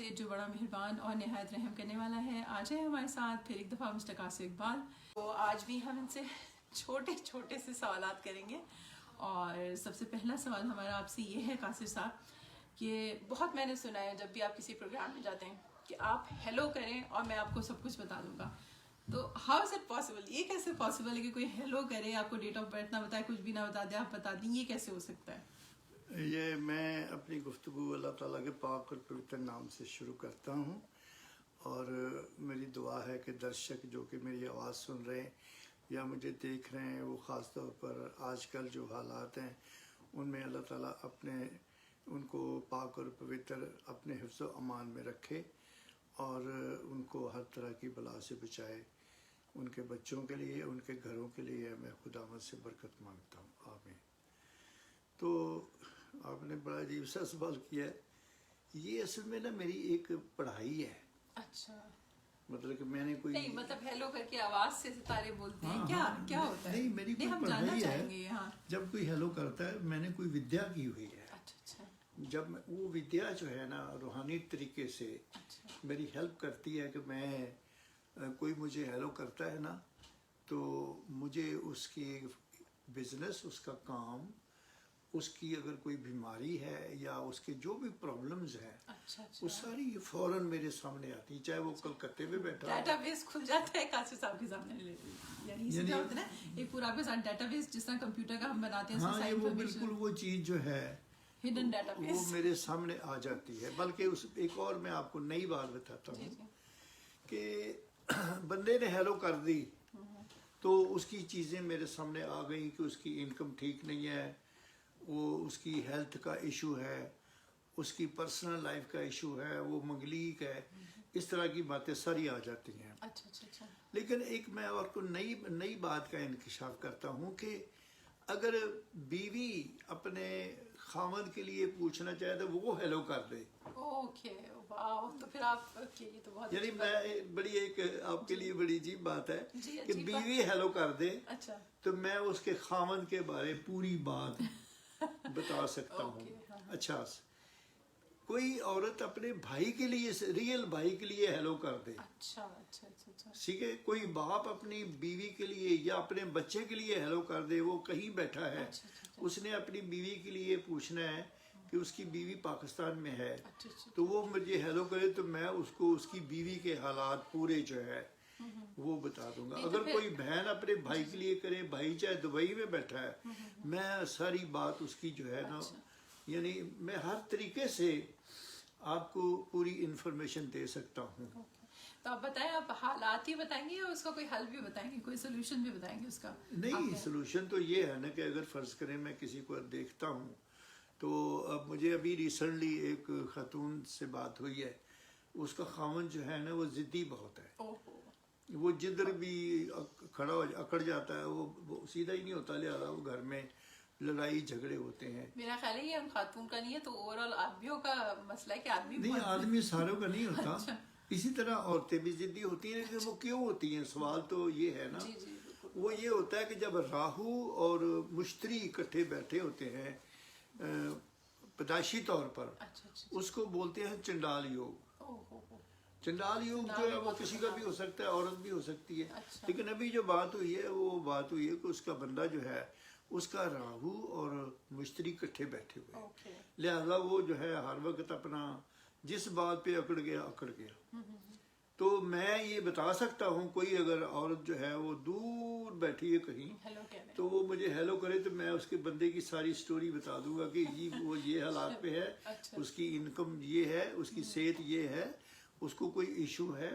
سے جو بڑا مہربان اور نہایت رحم کرنے والا ہے. آج ہے ہمارے ساتھ پھر ایک دفعہ مسٹر قاسر اقبال. تو آج بھی ہم ان سے چھوٹے چھوٹے سے سوالات کریں گے. اور سب سے پہلا سوال ہمارا آپ سے یہ ہے قاسر صاحب کہ بہت میں نے سنا ہے جب بھی آپ کسی پروگرام میں جاتے ہیں کہ آپ ہیلو کریں اور میں آپ کو سب کچھ بتا دوں گا. تو ہاؤ از اٹ پاسبل؟ یہ کیسے پاسبل ہے کہ کوئی ہیلو کرے, آپ کو ڈیٹ آف برتھ نہ بتائے, کچھ بھی نہ بتا دے, آپ بتا دیں, یہ کیسے ہو سکتا ہے؟ یہ میں اپنی گفتگو اللہ تعالیٰ کے پاک اور پوتر نام سے شروع کرتا ہوں. اور میری دعا ہے کہ درشک جو کہ میری آواز سن رہے ہیں یا مجھے دیکھ رہے ہیں, وہ خاص طور پر آج کل جو حالات ہیں ان میں اللہ تعالیٰ ان کو پاک اور پوتر اپنے حفظ و امان میں رکھے اور ان کو ہر طرح کی بلا سے بچائے. ان کے بچوں کے لیے, ان کے گھروں کے لیے میں خداوند سے برکت مانگتا ہوں. آمین. تو آپ نے بڑا عجیب سا سوال کیا ہے. یہ اصل میں نا میری ایک پڑھائی ہے. اچھا, مطلب کہ میں نے کوئی نہیں, مطلب ہیلو کر کے آواز سے ستارے بولتے ہیں, کیا ہوتا ہے؟ نہیں, میری کوئی ہم جاننا پڑھائی چاہیں گے. ہاں, جب کوئی ہیلو کرتا ہے میں نے کوئی ودیا کی ہوئی ہے. اچھا, جب وہ ودیا جو ہے نا روحانی طریقے سے میری ہیلپ کرتی ہے کہ میں کوئی مجھے ہیلو کرتا ہے نا تو مجھے اس کی بزنس, اس کا کام, اس کی اگر کوئی بیماری ہے یا اس کے جو بھی پرابلمز ہیں وہ ساری فوراً میرے سامنے آتی ہیں, چاہے وہ کلکتے میں بیٹھا ہو. ڈیٹا بیس کھل جاتا ہے قاسر صاحب کے سامنے. یعنی کیا ہوتا ہے نا, ایک پورا آپ کے ساتھ ڈیٹا بیس جس طرح کمپیوٹر کا ہم بناتے ہیں. ہاں, یہ وہ بالکل وہ چیز جو ہے ہڈن ڈیٹا بیس وہ میرے سامنے آ جاتی ہے. بلکہ ایک اور میں آپ کو نئی بات بتاتا ہوں کہ بندے نے ہیلو کر دی تو اس کی چیزیں میرے سامنے آ گئیں کہ اس کی انکم ٹھیک نہیں ہے, وہ اس کی ہیلتھ کا ایشو ہے, اس کی پرسنل لائف کا ایشو ہے, وہ منگلیک ہے, اس طرح کی باتیں ساری آ جاتی ہیں. لیکن ایک میں اور کو نئی بات کا انکشاف کرتا ہوں کہ اگر بیوی اپنے خاوند کے لیے پوچھنا چاہے تو وہ ہیلو کر دے. اوکے, واو, تو پھر آپ یہ تو بہت یعنی میں بڑی ایک آپ کے لیے بڑی عجیب بات ہے کہ بیوی ہیلو کر دے تو میں اس کے خاوند کے بارے پوری بات بتا سکتا ہوں. اچھا, کوئی عورت اپنے بھائی کے لیے, ریئل بھائی کے لیے ہیلو کر دے. ٹھیک ہے, کوئی باپ اپنی بیوی کے لیے یا اپنے بچے کے لیے ہیلو کر دے. وہ کہیں بیٹھا ہے, اس نے اپنی بیوی کے لیے پوچھنا ہے کہ اس کی بیوی پاکستان میں ہے, تو وہ مجھے ہیلو کرے تو میں اس کو اس کی بیوی کے حالات پورے جو ہے وہ بتا دوں گا. اگر کوئی بہن اپنے بھائی کے لیے کرے, بھائی چاہے دبئی میں بیٹھا ہے, میں ساری بات اس کی جو ہے نا, یعنی میں ہر طریقے سے آپ کو پوری انفارمیشن دے سکتا ہوں. تو آپ بتائیں, آپ حالات ہی بتائیں گے یا اس کا کوئی حل بھی بتائیں گے, کوئی سولوشن بھی بتائیں گے اس کا؟ نہیں, سولوشن تو یہ ہے نا کہ اگر فرض کریں میں کسی کو دیکھتا ہوں تو اب مجھے ابھی ریسنٹلی ایک خاتون سے بات ہوئی ہے, اس کا خاوند جو ہے نا وہ ضدی بہت ہے. وہ جدھر بھی کھڑا ہو اکڑ جاتا ہے, وہ سیدھا ہی نہیں ہوتا, لہٰذا وہ گھر میں لڑائی جھگڑے ہوتے ہیں. میرا خیال ہے یہ ہم خاتون کا نہیں ہے, تو اوور آل آدمیوں کا مسئلہ ہے کہ آدمی نہیں, آدمی ساروں کا نہیں ہوتا. اسی طرح عورتیں بھی ضدی ہوتی ہیں. لیکن وہ کیوں ہوتی ہیں, سوال تو یہ ہے نا, وہ یہ ہوتا ہے کہ جب راہو اور مشتری اکٹھے بیٹھے ہوتے ہیں پیدائشی طور پر, اس کو بولتے ہیں چنڈال یوگ. چنڈال یوگ جو ہے وہ کسی کا بھی ہو سکتا ہے, عورت بھی ہو سکتی ہے. لیکن ابھی جو بات ہوئی ہے وہ بات ہوئی ہے کہ اس کا بندہ جو ہے اس کا راہو اور مشتری اکٹھے بیٹھے ہوئے, لہذا وہ جو ہے ہر وقت اپنا جس بات پہ اکڑ گیا. تو میں یہ بتا سکتا ہوں, کوئی اگر عورت جو ہے وہ دور بیٹھی ہے کہیں تو وہ مجھے ہیلو کرے تو میں اس کے بندے کی ساری سٹوری بتا دوں گا کہ وہ یہ حالات پہ ہے, اس کی انکم یہ ہے, اس کی صحت یہ ہے, اس کو کوئی ایشو ہے,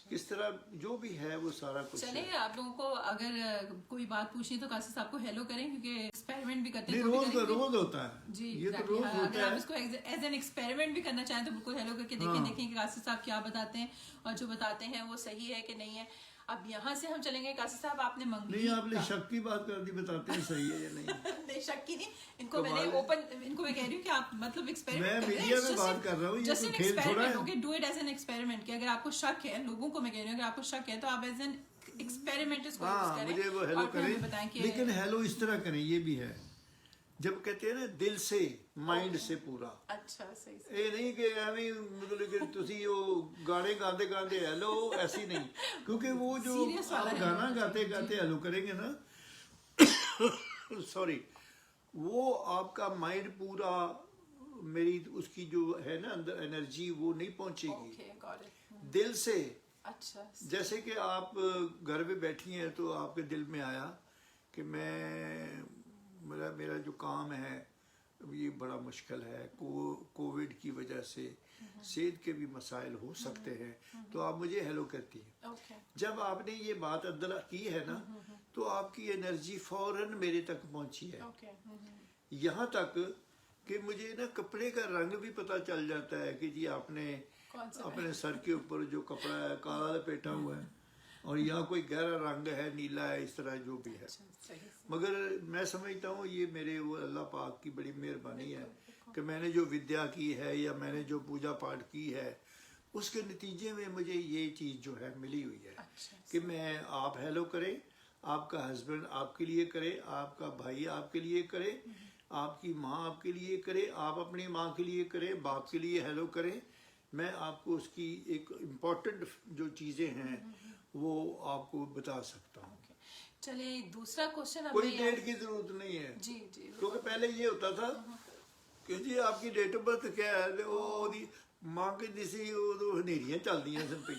کس طرح جو بھی ہے وہ سارا کچھ. چلیں, آپ لوگوں کو اگر کوئی بات پوچھنی تو قاسر صاحب کو ہیلو کریں, کیونکہ ایکسپیریمنٹ بھی کرتے ہیں. روز ہوتا ہے جی, یہ تو روز ہوتا ہے. آپ اس کو ایز این ایکسپیریمنٹ بھی کرنا چاہیں تو بالکل ہیلو کر کے دیکھیں کہ قاسر صاحب کیا بتاتے ہیں اور جو بتاتے ہیں وہ صحیح ہے کہ نہیں ہے. اب یہاں سے ہم چلیں گے قاسر صاحب, آپ نے نہیں, آپ نے شک کی بات کر دی, بتاتے ہیں صحیح ہے یا نہیں. نہیں, شک کی نہیں, ان کو میں نے اوپن, ان کو میں کہہ رہی ہوں کہ آپ مطلب ایکسپیریمنٹ میں میڈیا میں بات کر رہا ہوں, یہ تو کھیل تھوڑا ہے. Okay, do it as an experiment, کہ اگر آپ کو شک ہے, لوگوں کو میں کہہ رہی ہوں اگر آپ کو شک ہے تو آپ ایز این ایکسپیریمنٹ اس کو یوز کریں. مجھے وہ ہیلو کریں, لیکن ہیلو اس طرح کریں, یہ بھی ہے جب کہتے ہیں نا دل سے مائنڈ سے پورا. اچھا صحیح. یہ نہیں کہ ایویں مطلب کہ تسی وہ گانے گاندے گاندے ہیلو ایسی نہیں, کیونکہ وہ جو آپ گانا گاتے گاتے ہیلو کریں گے نا سوری, وہ آپ کا مائنڈ پورا میری اس کی جو ہے نا اندر انرجی وہ نہیں پہنچے گی دل سے. اچھا. جیسے کہ آپ گھر پہ بیٹھی ہیں تو آپ کے دل میں آیا کہ میرا جو کام ہے یہ بڑا مشکل ہے, کووڈ کی وجہ سے صحت کے بھی مسائل ہو سکتے ہیں, تو آپ مجھے ہیلو کرتی ہیں. جب آپ نے یہ بات اندر کی ہے نا تو آپ کی انرجی فوراً میرے تک پہنچی ہے, یہاں تک کہ مجھے نا کپڑے کا رنگ بھی پتہ چل جاتا ہے کہ جی آپ نے اپنے سر کے اوپر جو کپڑا ہے کالا لپیٹا ہوا ہے اور یا کوئی گہرا رنگ ہے, نیلا ہے, اس طرح جو بھی ہے. مگر میں سمجھتا ہوں یہ میرے وہ اللہ پاک کی بڑی مہربانی ہے کہ میں نے جو ودیا کی ہے یا میں نے جو پوجا پاٹ کی ہے اس کے نتیجے میں مجھے یہ چیز جو ہے ملی ہوئی ہے کہ میں آپ ہیلو کریں, آپ کا ہسبینڈ آپ کے لیے کرے, آپ کا بھائی آپ کے لیے کرے, آپ کی ماں آپ کے لیے کرے, آپ اپنی ماں کے لیے کریں, باپ کے لیے ہیلو کریں. میں آپ کو اس کی ایک امپورٹنٹ جو چیزیں ہیں وہ آپ کو بتا سکتا ہوں. چلے دوسرا کوشچن. کوئی ڈیٹ کی ضرورت نہیں ہے جی جی, کیونکہ پہلے یہ ہوتا تھا کہ جی آپ کی ڈیٹ آف برتھ کیا ہے, وہ ماں کے جیسی ہنیریاں چلدیاں سن پہ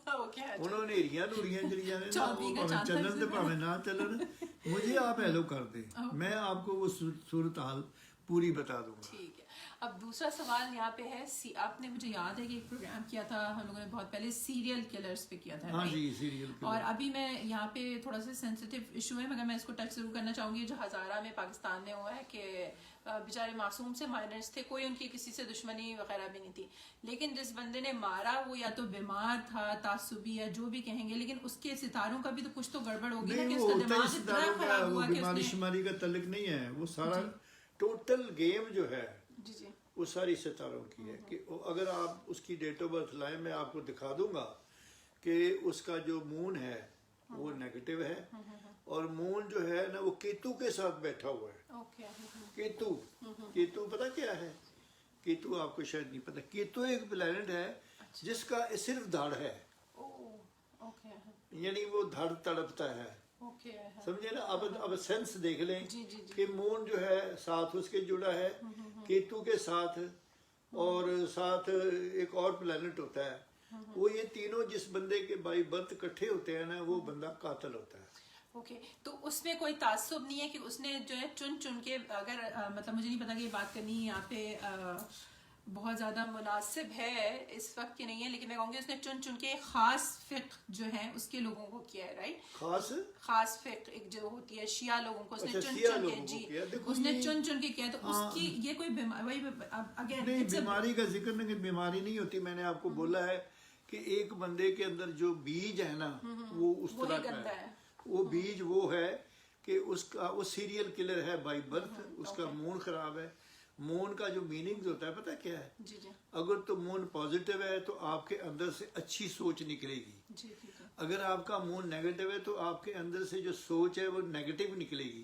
انہوں ہنیریاں نوریاں جڑیاں نے چلن تو پاویں نہ چلن, مجھے آپ ہیلو کر دیں, میں آپ کو وہ صورتحال پوری بتا دوں گا. ٹھیک ہے. اب دوسرا سوال یہاں پہ ہے, آپ نے مجھے یاد ہے کہ ایک پروگرام کیا تھا ہم لوگوں نے بہت پہلے سیریل کلرز پہ کیا تھا. ہاں جی, سیریل کلر. اور ابھی میں یہاں پہ تھوڑا سا سینسیٹیو ایشو ہے مگر میں اس کو ٹچ ضرور کرنا چاہوں گی, جو ہزارہ میں پاکستان میں ہوا ہے کہ بیچارے معصوم سے مائنرز تھے, کوئی ان کی کسی سے دشمنی وغیرہ بھی نہیں تھی, لیکن جس بندے نے مارا وہ یا تو بیمار تھا, تعصبی یا جو بھی کہیں گے, لیکن اس کے ستاروں کا بھی تو کچھ تو گڑبڑ ہوگی نا کہ اس کا دماغ اتنا خراب ہوا کہ بیماری شماری کا تعلق نہیں ہے, وہ سارا ٹوٹل گیم جو ہے وہ ساری ستاروں کی ہے. کہ اگر آپ اس کی ڈیٹ آف برتھ لائیں, میں آپ کو دکھا دوں گا کہ اس کا جو مون ہے وہ نیگیٹو ہے, اور مون جو ہے نا وہ کیتو کے ساتھ بیٹھا ہوا ہے. کیتو پتہ کیا ہے؟ کیتو آپ کو شاید نہیں پتہ. کیتو ایک پلانٹ ہے جس کا صرف دھڑ ہے, یعنی وہ دھڑ تڑپتا ہے, سمجھے نا. اب سینس دیکھ لیں کہ مون جو ہے ساتھ اس کے جڑا ہے کیتو کے ساتھ, اور ساتھ ایک اور پلانٹ ہوتا ہے, وہ یہ تینوں جس بندے کے بائی برتھ اکٹھے ہوتے ہیں نا وہ بندہ قاتل ہوتا ہے. تو اس میں کوئی تعصب نہیں ہے کہ اس نے جو ہے چن چن کے, اگر مطلب مجھے نہیں پتا کہ یہ بات کرنی یہاں پہ بہت زیادہ مناسب ہے اس وقت کی نہیں ہے, لیکن میں کہوں گی اس نے چن چن کے خاص فقہ جو ہے اس کے لوگوں کو کیا ہے, رائٹ, خاص فقہ ایک جو ہوتی ہے شیعہ لوگوں کو, اس نے چن چن کے, جی اس نے چن چن کے کیا ہے. تو اس کی یہ کوئی بیماری کا ذکر نہیں, بیماری نہیں ہوتی. میں نے آپ کو بولا ہے کہ ایک بندے کے اندر جو بیج ہے نا وہ اس طرح کا ہے, وہ بیج وہ ہے کہ اس کا وہ سیریل کلر ہے بائی برتھ, اس کا مون خراب ہے. مون کا جو میننگ ہوتا ہے پتہ کیا ہے؟ اگر تو مون پازیٹیو ہے تو آپ کے اندر سے اچھی سوچ نکلے گی, اگر آپ کا مون نیگیٹو ہے تو آپ کے اندر سے جو سوچ ہے وہ نیگیٹو نکلے گی.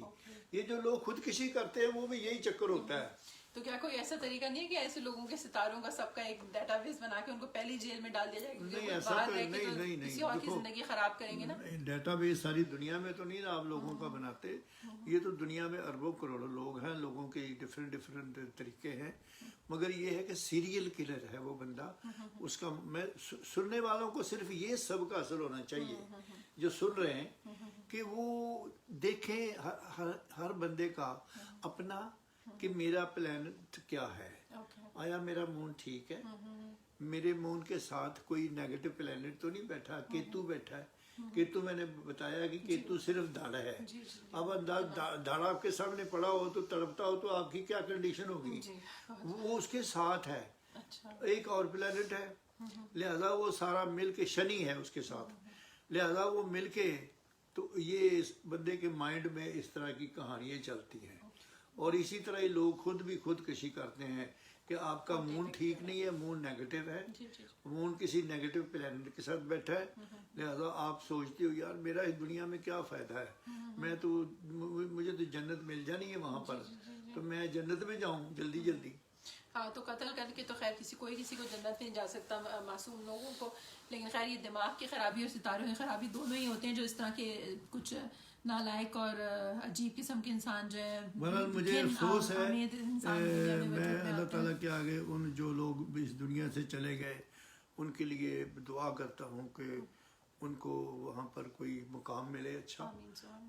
یہ جو لوگ خودکشی کرتے ہیں وہ بھی یہی چکر ہوتا ہے. تو کیا کوئی ایسا طریقہ نہیں ہے کہ ایسے لوگوں کے ستاروں کا سب کا ایک ڈیٹا بیس بنا کے ان کو پہلی جیل میں ڈال دیا جائے, نہیں ایسا تو نہیں, کسی اور کی زندگی خراب کریں گے نا. ڈیٹا بیس ساری دنیا میں تو نہیں نا آپ لوگوں کا بناتے, یہ تو دنیا میں اربوں کروڑوں لوگ ہیں, لوگوں کے ڈفرینٹ طریقے ہیں, مگر یہ ہے کہ سیریل کلر ہے وہ بندہ. اس کا میں سننے والوں کو صرف یہ سب کا اثر ہونا چاہیے جو سن رہے ہیں کہ وہ دیکھیں ہر بندے کا اپنا کہ میرا پلانٹ کیا ہے, آیا میرا مون ٹھیک ہے, میرے مون کے ساتھ کوئی نیگیٹو پلانٹ تو نہیں بیٹھا, کیتو بیٹھا ہے. کیتو میں نے بتایا کہ کیتو صرف دھڑ ہے. اب دھڑ آپ کے سامنے پڑا ہو تو تڑپتا ہو تو آپ کی کیا کنڈیشن ہوگی, وہ اس کے ساتھ ہے. ایک اور پلانٹ ہے, لہذا وہ سارا مل کے شنی ہے اس کے ساتھ, لہذا وہ مل کے تو یہ بندے کے مائنڈ میں اس طرح کی کہانیاں چلتی ہیں. اور اسی طرح یہ لوگ خود بھی خودکشی کرتے ہیں. کہ آپ کا مون ٹھیک نہیں ہے, مون نیگیٹو ہے, مون کسی نیگیٹو پلانٹ کے ساتھ بیٹھا ہے, لہذا آپ سوچتے ہو یار میرا اس دنیا میں کیا فائدہ ہے, میں تو مجھے تو جنت مل جانی ہے وہاں پر, تو میں جنت میں جاؤں جلدی جلدی. ہاں تو قتل کر کے تو خیر کسی کو جنت نہیں جا سکتا معصوم لوگوں کو, لیکن خیر یہ دماغ کی خرابی اور ستاروں کی خرابی دونوں ہی ہوتے ہیں جو اس طرح کے کچھ نالائق اور عجیب قسم کے انسان جو ہے. بہرحال مجھے افسوس ہے, میں اللہ تعالیٰ کے آگے ان جو لوگ اس دنیا سے چلے گئے ان کے لیے دعا کرتا ہوں کہ ان کو وہاں پر کوئی مقام ملے اچھا,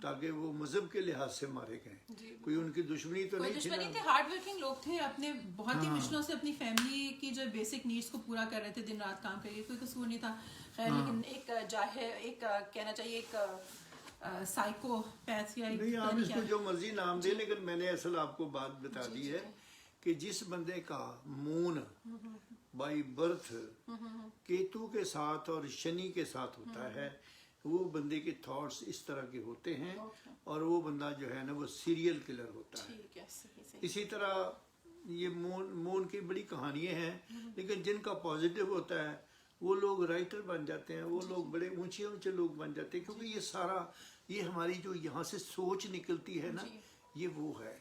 تاکہ وہ مذہب کے لحاظ سے مارے گئے. کوئی ان کی دشمنی تو نہیں تھی, ہارڈ ورکنگ لوگ تھے, اپنے بہت ہی مشکلوں سے اپنی فیملی کی جو بیسک نیڈس کو پورا کر رہے تھے, دن رات کام کر کے, کوئی قصور نہیں تھا. خیر لیکن ایک کہنا چاہیے ایک سائیکو پیتھ یا نہیں, آپ اس کو جو مرضی نام دیں, لیکن میں نے اصل آپ کو بات بتا دی ہے کہ جس بندے کا مون بائی برتھ کیتو کے ساتھ اور شنی کے ساتھ ہوتا ہے, وہ بندے کے تھاٹس اس طرح کے ہوتے ہیں, اور وہ بندہ جو ہے نا وہ سیریل کلر ہوتا ہے. اسی طرح یہ مون کی بڑی کہانیاں ہیں, لیکن جن کا پازیٹیو ہوتا ہے وہ لوگ رائٹر بن جاتے ہیں, وہ لوگ بڑے اونچے اونچے لوگ بن جاتے ہیں, کیونکہ یہ سارا یہ ہماری جو یہاں سے سوچ نکلتی ہے نا, یہ وہ ہے.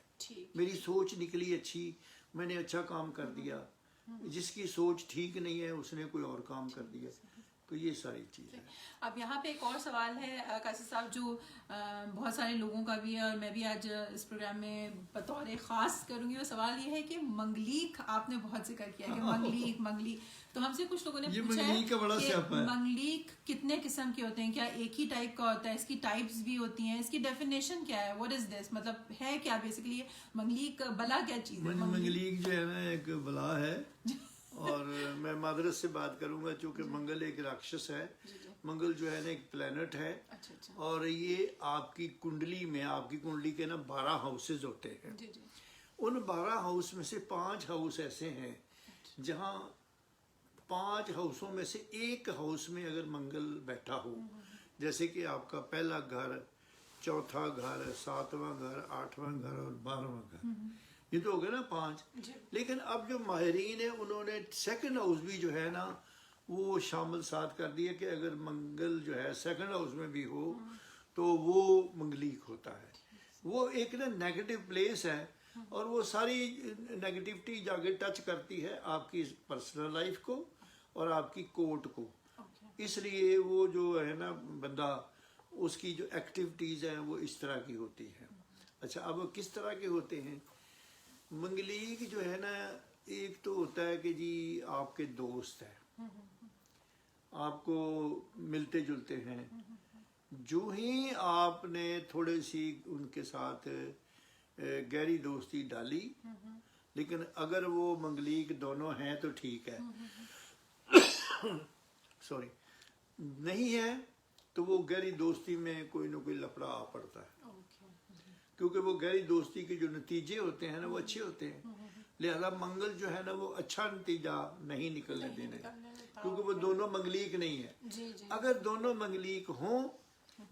میری سوچ نکلی اچھی, میں نے اچھا کام کر دیا, جس کی سوچ ٹھیک نہیں ہے اس نے کوئی اور کام کر دیا, تو یہ ساری چیز ہے. اب یہاں پہ ایک اور سوال ہے قاصد صاحب جو بہت سارے لوگوں کا بھی ہے, اور میں بھی آج اس پروگرام میں بطور خاص کروں گی. وہ سوال یہ ہے کہ منگلیک آپ نے بہت ذکر کیا کہ منگلیک, تو ہم سے کچھ لوگوں نے پوچھا ہے کہ منگلیک کتنے قسم کے ہوتے ہیں, کیا ایک ہی ٹائپ کا ہوتا ہے, اس کی ٹائپس بھی ہوتی ہیں, اس کی ڈیفینیشن کیا ہے, واٹ از دس, مطلب ہے کیا بیسیکلی منگلیک بلا کیا چیز ہے؟ منگلیک جو ہے نا ایک بلا ہے, اور میں معذرت سے بات کروں گا چونکہ منگل ایک راکشس ہے. منگل جو ہے نا ایک پلانٹ ہے, اور یہ آپ کی کنڈلی میں, آپ کی کنڈلی کے نا 12 ہاؤسز ہوتے ہیں. ان 12 ہاؤس میں سے 5 ہاؤس ایسے ہیں جہاں 5 ہاؤسوں میں سے ایک ہاؤس میں اگر منگل بیٹھا ہو, جیسے کہ آپ کا پہلا گھر, چوتھا گھر, 7واں گھر, 8واں گھر اور 12واں گھر, یہ تو ہو گیا نا 5. لیکن اب جو ماہرین ہیں انہوں نے سیکنڈ ہاؤس بھی جو ہے نا وہ شامل ساتھ کر دیا کہ اگر منگل جو ہے سیکنڈ ہاؤس میں بھی ہو تو وہ منگلیک ہوتا ہے. وہ ایک نا نیگیٹو پلیس ہے, اور وہ ساری نیگیٹیوٹی جا کے ٹچ کرتی ہے آپ کی پرسنل لائف کو اور آپ کی کورٹ کو. اس لیے وہ جو ہے نا بندہ, اس کی جو ایکٹیویٹیز ہیں وہ اس طرح کی ہوتی ہیں. اچھا, اب وہ کس طرح کے ہوتے ہیں منگلیک جو ہے نا؟ ایک تو ہوتا ہے کہ جی آپ کے دوست ہیں, آپ کو ملتے جلتے ہیں, جو ہی آپ نے تھوڑے سی ان کے ساتھ گہری دوستی ڈالی, لیکن اگر وہ منگلیک دونوں ہیں تو ٹھیک ہے, سوری نہیں ہے تو وہ گہری دوستی میں کوئی نہ کوئی لفڑا آ پڑتا ہے, کیونکہ وہ گہری دوستی کے جو نتیجے ہوتے ہیں نا وہ اچھے ہوتے ہیں. لہذا منگل جو ہے نا وہ اچھا نتیجہ نہیں نکلنے دینے, کیونکہ وہ دونوں منگلیک نہیں ہے. اگر دونوں منگلیک ہوں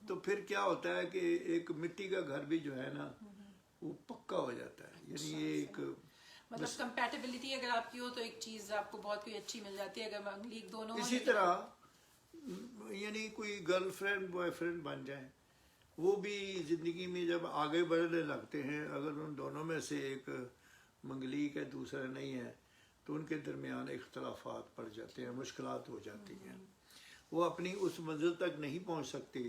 تو پھر کیا ہوتا ہے کہ ایک مٹی کا گھر بھی جو ہے نا وہ پکا ہو جاتا ہے. یعنی یہ ایک مطلب کمپیٹیبلٹی اگر آپ کی ہو تو ایک چیز آپ کو بہت کوئی اچھی مل جاتی ہے, اگر منگلیک دونوں. اسی طرح یعنی کوئی گرل فرینڈ بوائے فرینڈ بن جائیں, وہ بھی زندگی میں جب آگے بڑھنے لگتے ہیں, اگر ان دونوں میں سے ایک منگلیک ہے دوسرا نہیں ہے تو ان کے درمیان اختلافات پڑ جاتے ہیں, مشکلات ہو جاتی ہیں, وہ اپنی اس منزل تک نہیں پہنچ سکتے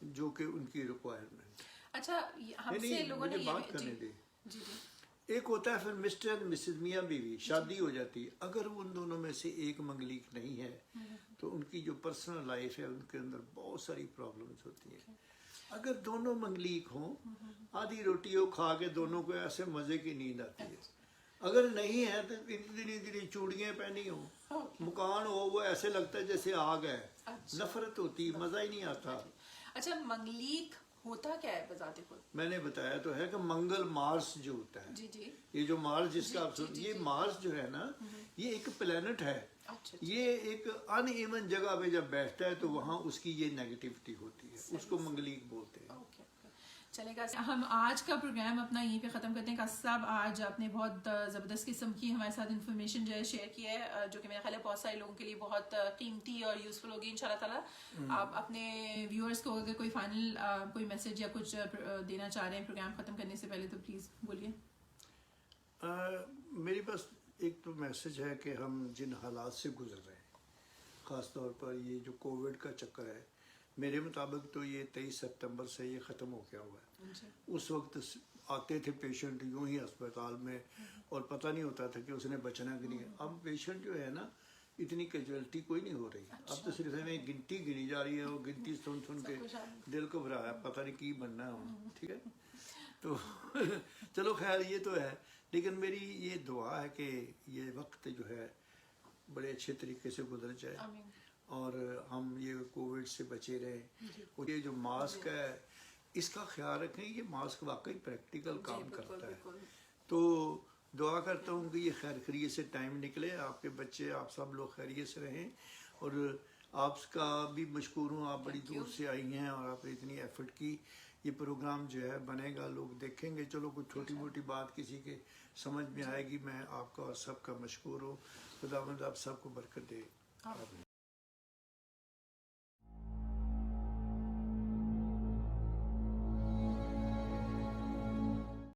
جو کہ ان کی ریکوائرمنٹ. اچھا, ہم سے لوگوں نے بات کرنے دے. ایک ہوتا ہے پھر مسٹر اینڈ مسز میاں بیوی, شادی ہو جاتی ہے. اگر ان دونوں میں سے ایک منگلیک نہیں ہے تو ان کی جو پرسنل لائف ہے ان کے اندر بہت ساری پرابلمس ہوتی ہیں. اگر دونوں منگلیک ہوں, آدھی روٹی ہو کھا کے دونوں کو ایسے مزے کی نیند آتی ہے. اگر نہیں ہے تو اتنی چوڑیاں پہنی ہوں, مکان ہو, وہ ایسے لگتا ہے جیسے آگ ہے, نفرت ہوتی, مزہ ہی نہیں آتا. اچھا, منگلیک ہوتا کیا ہے بذات خود؟ میں نے بتایا تو ہے کہ منگل مارس جو ہوتا ہے, یہ جو مارس جس کا یہ مارس جو ہے نا یہ ایک پلانٹ ہے. یہ ایک ان ایون جگہ پہ جب بیٹھتا ہے تو وہاں اس کی یہ نیگیٹیوٹی ہوتی ہے, اس کو منگلیک بولتے ہیں. چلے گا. ہم آج کا پروگرام اپنا یہیں پہ ختم کرتے ہیں. قاسم صاحب آج آپ نے بہت زبردست قسم کی ہمارے ساتھ انفارمیشن جو ہے شیئر کی ہے, جو کہ میرا خیال ہے بہت سارے لوگوں کے لیے بہت قیمتی اور یوزفل ہوگی انشاءاللہ تعالیٰ. آپ اپنے ویورز کو اگر کوئی فائنل کوئی میسج یا کچھ دینا چاہ رہے ہیں پروگرام ختم کرنے سے پہلے تو پلیز بولیے. میری بس ایک تو میسج ہے کہ ہم جن حالات سے گزر رہے ہیں, خاص طور پر یہ جو کووڈ کا چکر ہے, میرے مطابق تو یہ 23 سپتمبر سے یہ ختم ہو گیا ہوا ہے. اس وقت آتے تھے پیشنٹ یوں ہی اسپتال میں اور پتہ نہیں ہوتا تھا کہ اس نے بچنا کہ نہیں. اب پیشنٹ جو ہے نا اتنی کیجویلٹی کوئی نہیں ہو رہی. اب تو صرف ہمیں گنتی گنی جا رہی ہے, اور گنتی سن کے دل کو بھرایا, پتہ نہیں کی بننا ہے ہم. ٹھیک ہے, تو چلو خیر یہ تو ہے, لیکن میری یہ دعا ہے کہ یہ وقت جو ہے بڑے اچھے طریقے سے گزر جائے اور ہم یہ کووڈ سے بچے رہیں. اور یہ جو ماسک ہے اس کا خیال رکھیں, یہ ماسک واقعی پریکٹیکل کام کرتا ہے. تو دعا کرتا ہوں کہ یہ خیر خیریت سے ٹائم نکلے, آپ کے بچے آپ سب لوگ خیریت سے رہیں, اور آپ کا بھی مشکور ہوں, آپ بڑی دور سے آئی ہیں اور آپ نے اتنی ایفرٹ کی. یہ پروگرام جو ہے بنے گا, لوگ دیکھیں گے, چلو کوئی چھوٹی موٹی بات کسی کے سمجھ میں آئے گی. میں آپ کا اور سب کا مشکور ہوں. خداوند آپ سب کو برکت دے.